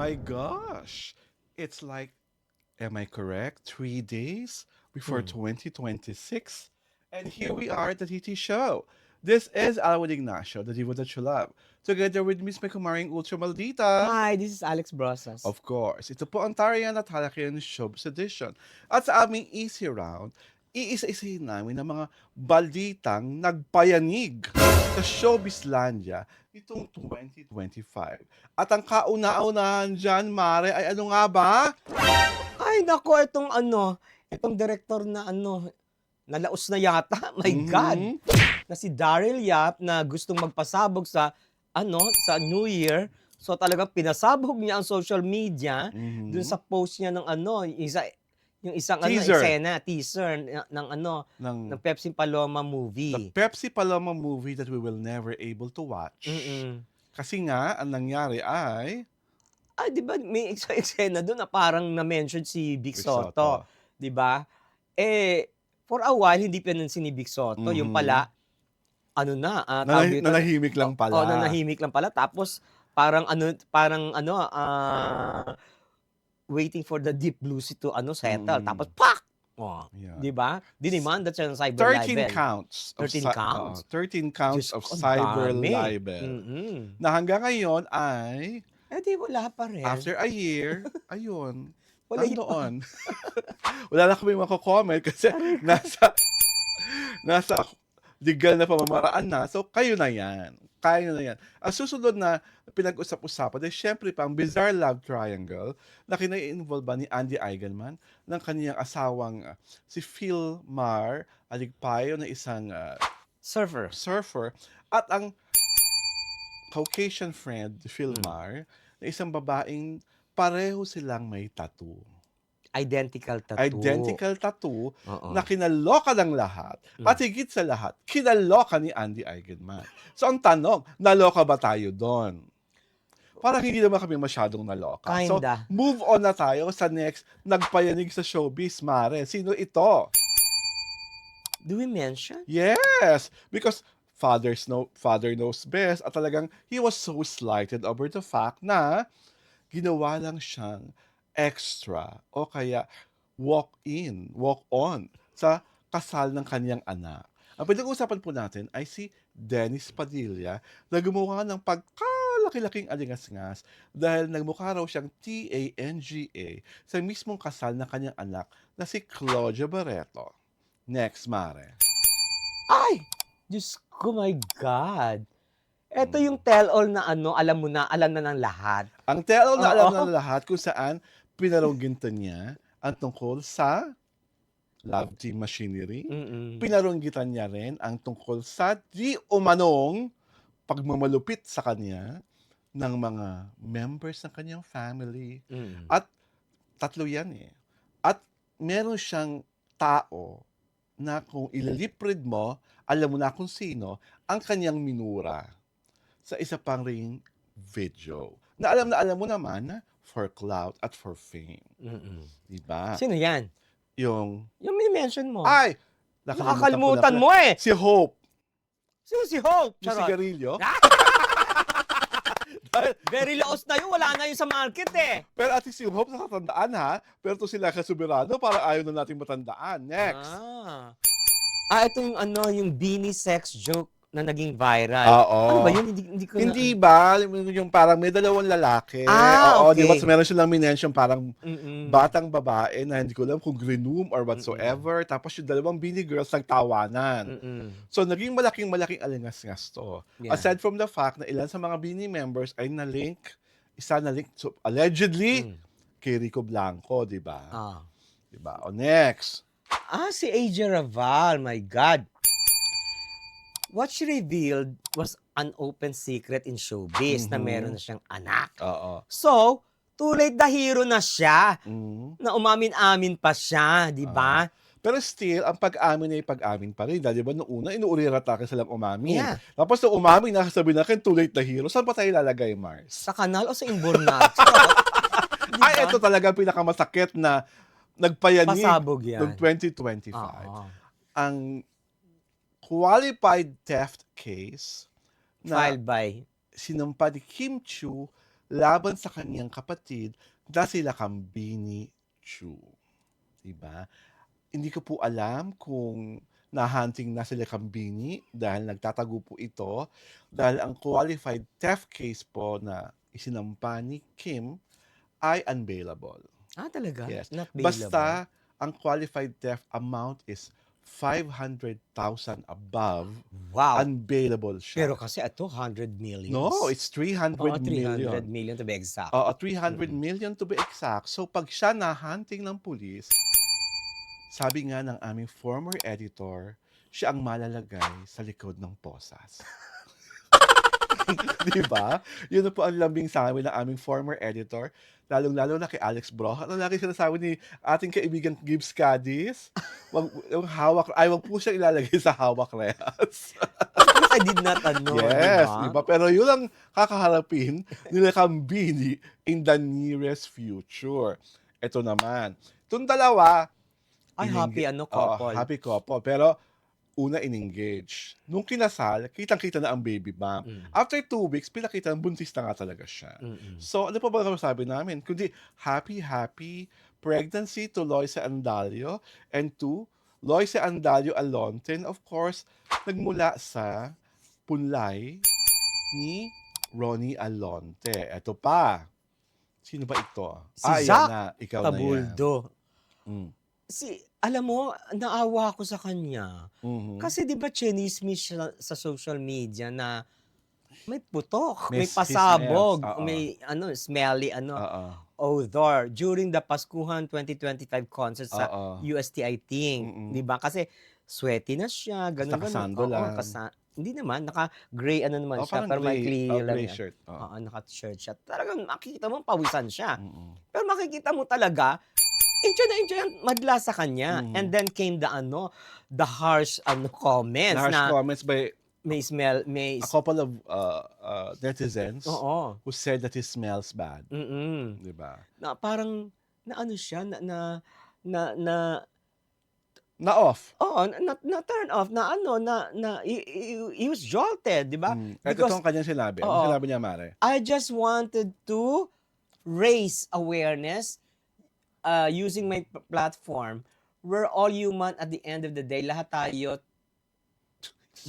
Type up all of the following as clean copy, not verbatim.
my gosh. It's like, am I correct? 3 days before Hmm. 2026? And here we are at the TT Show. This is Alawad Ignacio, the diva that you love. Together with Miss Kumaring Ultra Maldita. Hi, this is Alex Brosas. Of course, ito po ang Tarian at Halakian Showbiz Edition. At sa aming Easy Round, iisa-isahin namin ang mga balitang nagpayanig sa Showbizlandia nitong 2025. At ang kauna-unahan dyan, Mare, ay ano nga ba? Ay, nako, itong director na nalaos na yata. My God! Mhm. Na si Daryl Yap na gustong magpasabog sa New Year. So talagang pinasabog niya ang social media dun sa Mhm. post niya ng yung isang Teaser eksena, teaser ng ng Pepsi Paloma the movie. Pepsi Paloma movie that we will never able to watch. Mm. Kasi nga, ang nangyari ay Ah, 'di ba may eksena dun na parang na-mention si Vic Vic Soto, Soto. 'di ba? Eh, for a while hindi pinansin ni Vic Soto, yung Mhm. pala tawag dito, Nanahimik lang pala. nanahimik lang pala tapos parang waiting for the deep blue sea to settle tapos Mm. pak! Oh, Yan. 'di ba? S Dinimanda siya ng cyber 13 libel. counts of 13 counts. 13 counts Diyos of ko, ang cyber dami. libel Mm. na hanggang ngayon ay Eh, di wala pa rin. after a year, ayun, Wala pa. nandoon. Wala na kaming mako-comment kasi Aray ko. nasa legal na pamamaraan na. So, kayo na yan. Kayo na yan. Ang susunod na pinag-usap-usapan ay syempre pa ang bizarre love triangle na kinai-involve ba ni Andy Eigenman ng kaniyang asawang si Phil Mar Aligpayo na isang Surfer. surfer at ang Caucasian friend ni Phil Hmm. Mar na isang babaeng pareho silang may tattoo. Identical tattoo. Identical tattoo Oo. na kinaloka ng lahat at higit sa lahat, kinaloka ni Andy Eigenman. So ang tanong, naloka ba tayo doon? Parang hindi naman kami masyadong naloka. So Kinda. move on na tayo sa next nagpayanig sa showbiz, Mare. Sino ito? Do we mention? Yes, because father knows best at talagang he was so slighted over the fact na ginawa lang siyang extra o kaya walk on sa kasal ng kanyang anak. Ang pinag-uusapan po natin ay si Dennis Padilla na gumawa ng pagkalaki-laking alingas-ngas dahil nagmukha raw siyang TANGA sa mismong kasal ng kanyang anak na si Claudia Barreto. Next, Mare. Ay! Diyos ko, my God. Ito yung tell-all na alam na ng lahat. Ang tell na alam Oo. na lahat kung saan pinarunggitan niya ang tungkol sa Love Team Machinery. Mm. Pinarunggitan niya rin ang tungkol sa di umanong pagmamalupit sa kanya ng mga members ng kanyang family. Mm. At tatlo yan eh. At meron siyang tao na kung ilaliprid mo, alam mo na kung sino, ang kanyang minura sa isa pang ring video. Na alam mo naman na for clout at for fame. Mm. Diba? Sino yan? Yung, Yung mention mo. ay! Nakakalimutan mo eh. Si Hope. Sino si Hope? Yung Charot. sigarilyo. Very laos na yun. Wala na yun sa market eh. Pero at least yung Hope nakatandaan ha. Pero to sila kasuberano para ayaw na nating matandaan. Next. Ito yung beanie sex joke na naging viral. Oo. Ano ba yun? Hindi ko Hindi ba? Yung parang may dalawang lalaki. Oo, okay. di ba? So, meron silang minention parang Mm-mm. batang babae na hindi ko alam kung grinoom or whatsoever. Tapos yung dalawang Beanie Girls nagtawanan. Mm-mm. So, naging malaking alingas-ngas to. Yeah. Aside from the fact na ilan sa mga Beanie members ay isa na-link, so, allegedly, kay Rico Blanco, di ba? Di ba? O, next. Si AJ Raval, my God. What she revealed was an open secret in showbiz na meron na siyang anak. Oo. So, too late the hero na siya. Mhm. Na umamin-amin pa siya, di ba? Pero still, ang pag-amin ay pag-amin pa rin. Dahil di ba, noong una, inuurirata ka silang umamin. Yeah. Tapos nung umamin, nakasabi na akin, too late the hero. Saan pa tayo lalagay, Mars? Sa kanal o sa imburnal? Diba? Ay, ito talaga ang pinakamasakit na nagpayanig Pasabog yan. noong 2025. Oo. Ang qualified theft case na Filed by. sinampa ni Kim Chiu laban sa kaniyang kapatid na sila Kambini Chu. Diba? Hindi ko po alam kung na-hunting na sila Kambini dahil nagtatago po ito dahil ang qualified theft case po na isinampa ni Kim ay unbailable. Talaga? Yes. Not bailable? Basta ang qualified theft amount is 500,000 above, Wow! unbailable Pero siya. kasi ito, 100 millions. No, it's 300 Oo, 300 million. million to be exact. Oo, 300 million to be exact. So pag siya na-hunting ng pulis, sabi nga ng aming former editor, siya ang malalagay sa likod ng posas. Di ba? Yun na po ang lambing sa amin ng aming former editor, lalong-lalo na kay Alex Broja. Ano lagi sinasabi ni ating kaibigan Gibbs Cadiz? Yung wag po siyang ilalagay sa hawak rehas. I did not know, Yes, diba? diba? Pero yun ang kakaharapin nila Kambini in the nearest future. Ito naman. Itong dalawa, Ay, happy couple. Oo, happy couple. Pero una in-engage. Nung kinasal, kitang-kita na ang baby bump. After 2 weeks, pinakita ng buntis na nga talaga siya. So, ano pa ba sabi namin? Kundi happy pregnancy to Loisa Andalio, and to Loisa Andalio Alonte, and of course, nagmula sa punlay ni Ronnie Alonte. Eto pa. Sino ba ito? Si Ayan Zac na. Ikaw na yan. Tabuldo. Mm. Alam mo, naawa ako sa kanya. Mhm. Kasi di ba chinismis siya sa social media na may putok, May may pasabog, chismis, oo. may smelly Oo. odor during the Paskuhan 2025 concert sa Oo. UST, I think. Di ba? Kasi sweaty na siya, ganun. Nakasando lang. Hindi naman, naka-gray naman Oh, siya, parang pero may gray, clear lang gray yan. shirt. Oo. Oo, naka-shirt siya. Talagang makikita mo, pawisan siya. Mm. Pero makikita mo talaga, enjoy na enjoy ang madla sa kanya. Mhm. And then came the harsh comments Harsh na comments by may smell, may a couple of netizens oo. who said that he smells bad. Mm. Diba? Na parang na siya na Na-off. na turn off he was jolted, di ba? Ito ang kanyang sinabi. Ano sinabi niya, Mare? I just wanted to raise awareness using my platform. We're all human at the end of the day. Lahat tayo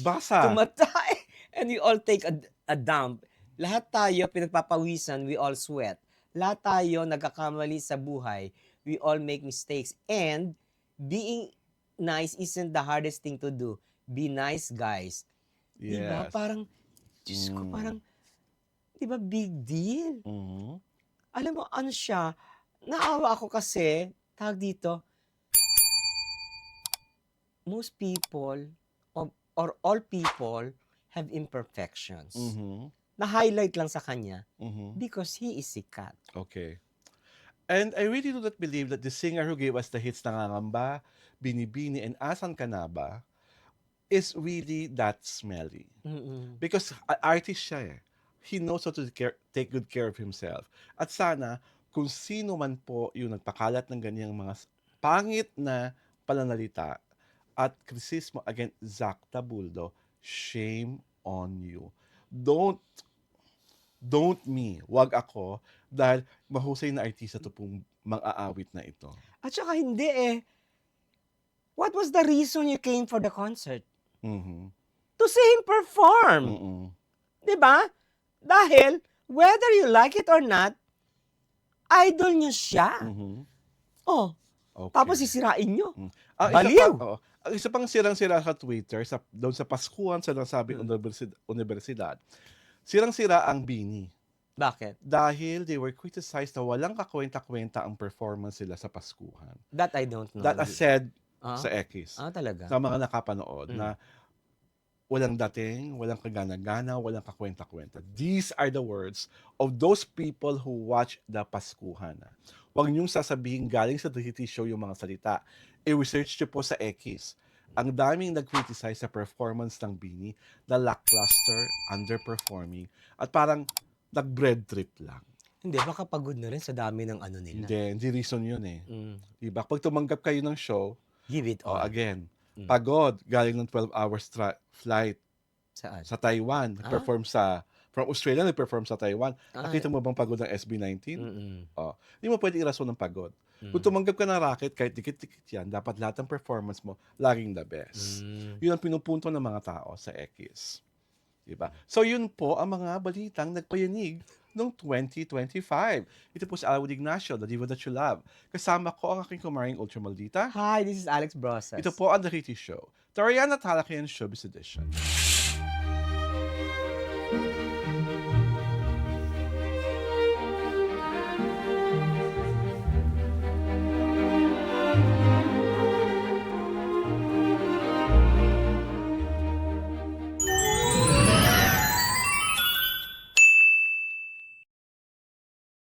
Basa. tumatay and we all take a dump. Lahat tayo pinagpapawisan, we all sweat. Lahat tayo nagkakamali sa buhay. We all make mistakes. And being nice isn't the hardest thing to do. Be nice, guys. Yes. Diba? Parang, Diyos ko, parang, diba big deal? Mhm. Alam mo, ano siya, naawa ako kasi, tawag dito, most people, or all people, have imperfections. Mhm. Na-highlight lang sa kanya Mhm. because he is sikat. Okay. And I really do not believe that the singer who gave us the hits Nangangamba, Binibini, and Asan Ka Na Ba is really that smelly. Because artist siya eh. He knows how to take good care of himself. At sana, kung sino man po yung nagpakalat ng ganyang mga pangit na pananalita at kritisismo against Zac Tabuldo, shame on you. Don't me, wag ako, dahil mahusay na artista to pong mang-aawit na ito. At saka hindi eh. What was the reason you came for the concert? Mhm. To see him perform. Mm-mm. Diba? Dahil, whether you like it or not, idol niyo siya. Mhm. Oh, Okay. tapos sisirain niyo. Baliw! Baliw! Ang isa pang sirang-sira sa Twitter, doon sa Paskuhan sa nasabing universidad, sirang-sira ang Bini. Bakit? Dahil they were criticized na walang kakwenta-kwenta ang performance sila sa Paskuhan. That I don't know. That as said Ah? sa X, Talaga? sa mga nakapanood, na walang dating, walang kagana-gana, walang kakwenta-kwenta. These are the words of those people who watch the Paskuhan. Huwag niyong sasabihin galing sa reality show yung mga salita. I-research niyo po sa X. Ang daming nag-criticize sa performance ng Bini na lackluster, underperforming, at parang nag-bread trip lang. Hindi, baka pagod na rin sa dami ng ano nila. Hindi reason yun eh. Diba? Pag tumanggap kayo ng show, Give it all. again, pagod, galing ng 12 hours flight Saan? sa Taiwan, perform sa From Australia, nag-perform sa Taiwan. Ah, Nakita mo bang pagod ng SB19? mm, Oh, hindi mo pwedeng irason ng pagod. Kung mm, tumanggap ka ng racket, kahit dikit-dikit yan, dapat lahat ng performance mo, laging the best. hmm. Yun ang pinupunto ng mga tao sa X. Diba? So yun po ang mga balitang nagpayanig noong 2025. Ito po si Alwin Ignacio, The Diva That You Love. Kasama ko ang aking kumaring ultramaldita. Hi, this is Alex Ito Brosas. po ang The Kitty Show. Tariana Talakayan Showbiz Edition.